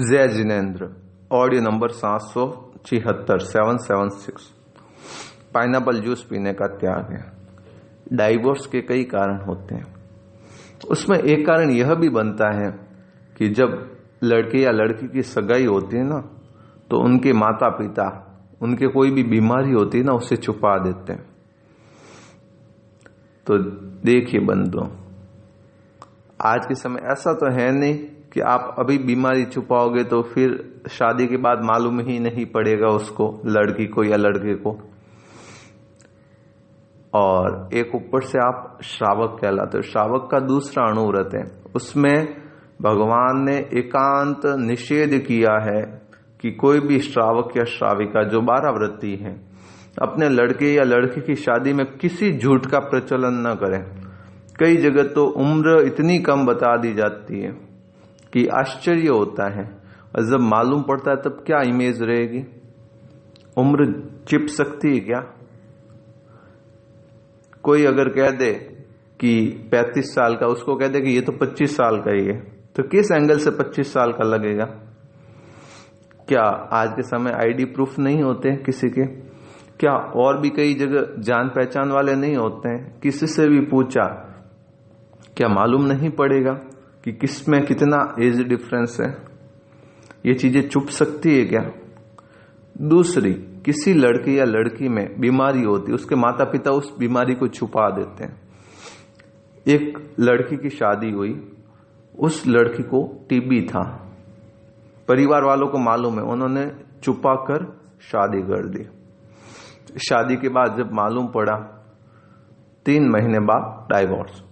जय Jinendra, audio number 776 776। Pineapple juice पीने का त्याग है। डाइवोर्स के कई कारण होते हैं। उसमें एक कारण यह भी बनता है कि जब लड़के या लड़की की सगाई होती है ना, तो उनके माता पिता उनके कोई भी बीमारी होती है ना, उसे छुपा देते हैं। तो देखिए बंधुओं, आज के समय ऐसा तो है नहीं कि आप अभी बीमारी छुपाओगे तो फिर शादी के बाद मालूम ही नहीं पड़ेगा उसको, लड़की को या लड़के को। और एक ऊपर से आप श्रावक कहलाते हो। श्रावक का दूसरा अणुव्रत है, उसमें भगवान ने एकांत निषेध किया है कि कोई भी श्रावक या श्राविका जो 12 व्रती है अपने लड़के या लड़की की शादी में किसी झूठ का प्रचलन न करें। कई जगह तो उम्र इतनी कम बता दी जाती है कि आश्चर्य होता है, और जब मालूम पड़ता है तब क्या इमेज रहेगी। उम्र चिप सकती है क्या? कोई अगर कह दे कि 35 साल का, उसको कह दे कि ये तो 25 साल का ही है, तो किस एंगल से 25 साल का लगेगा? क्या आज के समय आईडी प्रूफ नहीं होते किसी के? क्या और भी कई जगह जान पहचान वाले नहीं होते हैं? किसी से भी पूछा, क्या मालूम नहीं पड़ेगा कि किस में कितना एज डिफरेंस है? ये चीजें छुप सकती है क्या? दूसरी, किसी लड़के या लड़की में बीमारी होती है, उसके माता पिता उस बीमारी को छुपा देते हैं। एक लड़की की शादी हुई, उस लड़की को टीबी था, परिवार वालों को मालूम है, उन्होंने छुपा कर शादी कर दी। शादी के बाद जब मालूम पड़ा, 3 महीने बाद डाइवोर्स।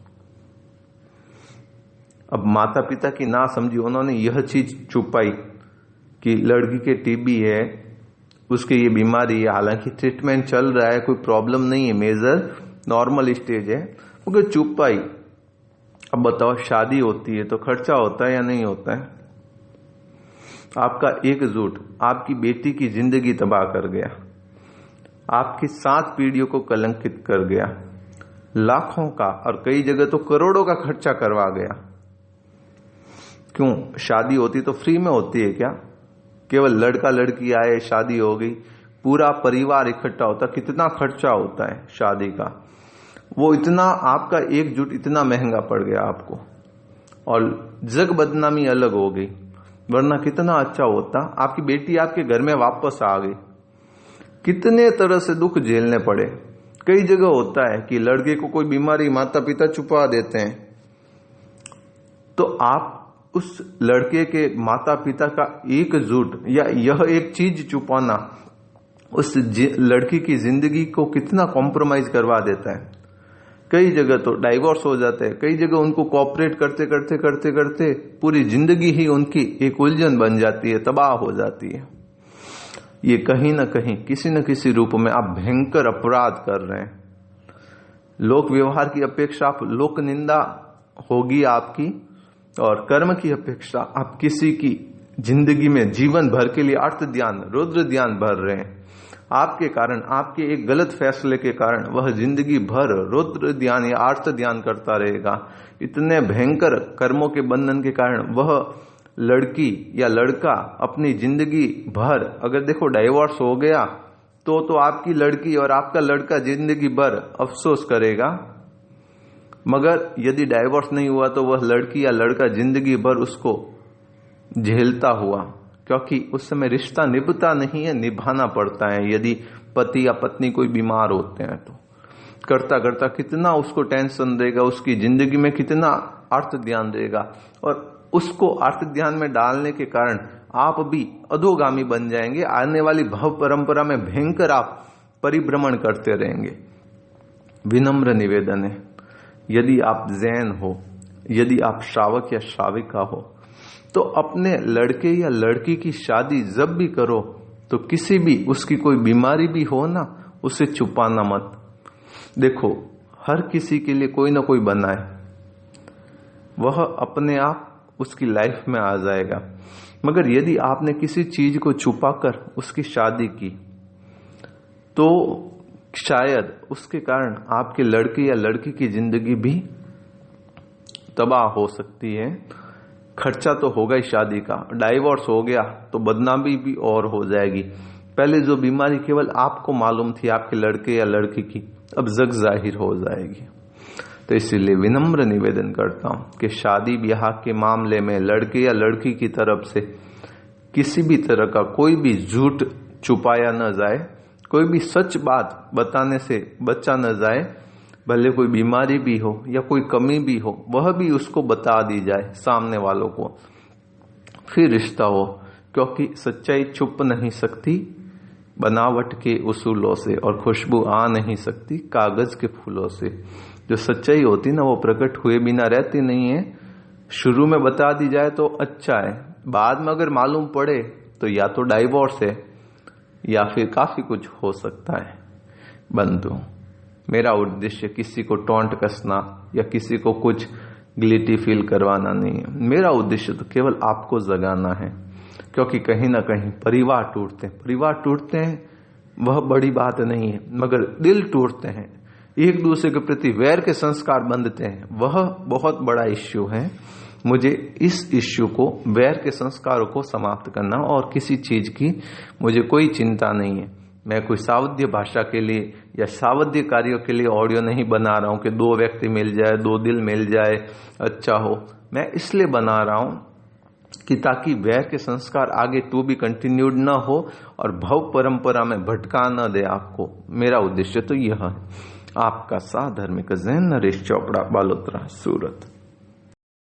अब माता पिता की ना समझी, उन्होंने यह चीज छुपाई कि लड़की के टीबी है, उसके ये बीमारी है, हालांकि ट्रीटमेंट चल रहा है, कोई प्रॉब्लम नहीं है, मेजर नॉर्मल स्टेज है, वो छुपाई। अब बताओ, शादी होती है तो खर्चा होता है या नहीं होता है? आपका एक झूठ आपकी बेटी की जिंदगी तबाह कर गया, आपकी 7 पीढ़ियों को कलंकित कर गया, लाखों का और कई जगह तो करोड़ों का खर्चा करवा गया। क्यों? शादी होती तो फ्री में होती है क्या? केवल लड़का लड़की आए, शादी हो गई, पूरा परिवार इकट्ठा होता, कितना खर्चा होता है शादी का। वो इतना, आपका एकजुट इतना महंगा पड़ गया आपको, और जग बदनामी अलग हो गई। वरना कितना अच्छा होता, आपकी बेटी आपके घर में वापस आ गई। कितने तरह से दुख झेलने पड़े। कई जगह होता है कि लड़के को कोई बीमारी माता पिता छुपा देते हैं, तो आप उस लड़के के माता पिता का एकजुट या यह एक चीज छुपाना उस लड़की की जिंदगी को कितना कॉम्प्रोमाइज करवा देता है। कई जगह तो डाइवोर्स हो जाते हैं, कई जगह उनको कोऑपरेट करते करते करते करते पूरी जिंदगी ही उनकी एक उलझन बन जाती है, तबाह हो जाती है। ये कहीं ना कहीं किसी न किसी रूप में आप भयंकर अपराध कर रहे हैं। लोक व्यवहार की अपेक्षा आप लोक निंदा होगी आपकी, और कर्म की अपेक्षा आप किसी की जिंदगी में जीवन भर के लिए अर्थ ध्यान, रुद्र ध्यान भर रहे हैं। आपके कारण, आपके एक गलत फैसले के कारण वह जिंदगी भर रुद्र ध्यान या अर्थ ध्यान करता रहेगा। इतने भयंकर कर्मों के बंधन के कारण वह लड़की या लड़का अपनी जिंदगी भर, अगर देखो डाइवोर्स हो गया तो आपकी लड़की और आपका लड़का जिंदगी भर अफसोस करेगा। मगर यदि डाइवोर्स नहीं हुआ तो वह लड़की या लड़का जिंदगी भर उसको झेलता हुआ, क्योंकि उस समय रिश्ता निभता नहीं है, निभाना पड़ता है। यदि पति या पत्नी कोई बीमार होते हैं तो करता करता कितना उसको टेंशन देगा, उसकी जिंदगी में कितना अर्थ ध्यान देगा, और उसको अर्थ ध्यान में डालने के कारण आप भी अधोगामी बन जाएंगे। आने वाली भव परंपरा में भयंकर आप परिभ्रमण करते रहेंगे। विनम्र निवेदन है, यदि आप जैन हो, यदि आप श्रावक या श्राविका हो, तो अपने लड़के या लड़की की शादी जब भी करो तो किसी भी, उसकी कोई बीमारी भी हो ना, उसे छुपाना मत। देखो, हर किसी के लिए कोई ना कोई बना है, वह अपने आप उसकी लाइफ में आ जाएगा। मगर यदि आपने किसी चीज को छुपाकर उसकी शादी की, तो शायद उसके कारण आपके लड़के या लड़की की जिंदगी भी तबाह हो सकती है। खर्चा तो होगा ही शादी का, डाइवोर्स हो गया तो बदनामी भी और हो जाएगी। पहले जो बीमारी केवल आपको मालूम थी आपके लड़के या लड़की की, अब जग जाहिर हो जाएगी। तो इसीलिए विनम्र निवेदन करता हूं कि शादी ब्याह के मामले में लड़के या लड़की की तरफ से किसी भी तरह का कोई भी झूठ छुपाया न जाए, कोई भी सच बात बताने से बचा न जाए। भले कोई बीमारी भी हो या कोई कमी भी हो, वह भी उसको बता दी जाए सामने वालों को, फिर रिश्ता हो। क्योंकि सच्चाई छुप नहीं सकती बनावट के उसूलों से, और खुशबू आ नहीं सकती कागज के फूलों से। जो सच्चाई होती ना, वो प्रकट हुए बिना रहती नहीं है। शुरू में बता दी जाए तो अच्छा है, बाद में अगर मालूम पड़े तो या तो डाइवोर्स है या फिर काफी कुछ हो सकता है। बंधु, मेरा उद्देश्य किसी को टोंट कसना या किसी को कुछ गिल्टी फील करवाना नहीं है। मेरा उद्देश्य तो केवल आपको जगाना है, क्योंकि कहीं ना कहीं परिवार टूटते हैं वह बड़ी बात नहीं है, मगर दिल टूटते हैं, एक दूसरे के प्रति वैर के संस्कार बंधते हैं, वह बहुत बड़ा इश्यू है। मुझे इस इश्यू को, वैर के संस्कारों को समाप्त करना, और किसी चीज की मुझे कोई चिंता नहीं है। मैं कोई सावध्य भाषा के लिए या सावध्य कार्यों के लिए ऑडियो नहीं बना रहा हूं कि 2 व्यक्ति मिल जाए, 2 दिल मिल जाए, अच्छा हो। मैं इसलिए बना रहा हूं कि ताकि वैर के संस्कार आगे टू बी कंटिन्यूड ना हो और भव परंपरा में भटका न दे आपको। मेरा उद्देश्य तो यह है। आपका साधार्मिक जैन नरेश चोपड़ा, बालोतरा, सूरत।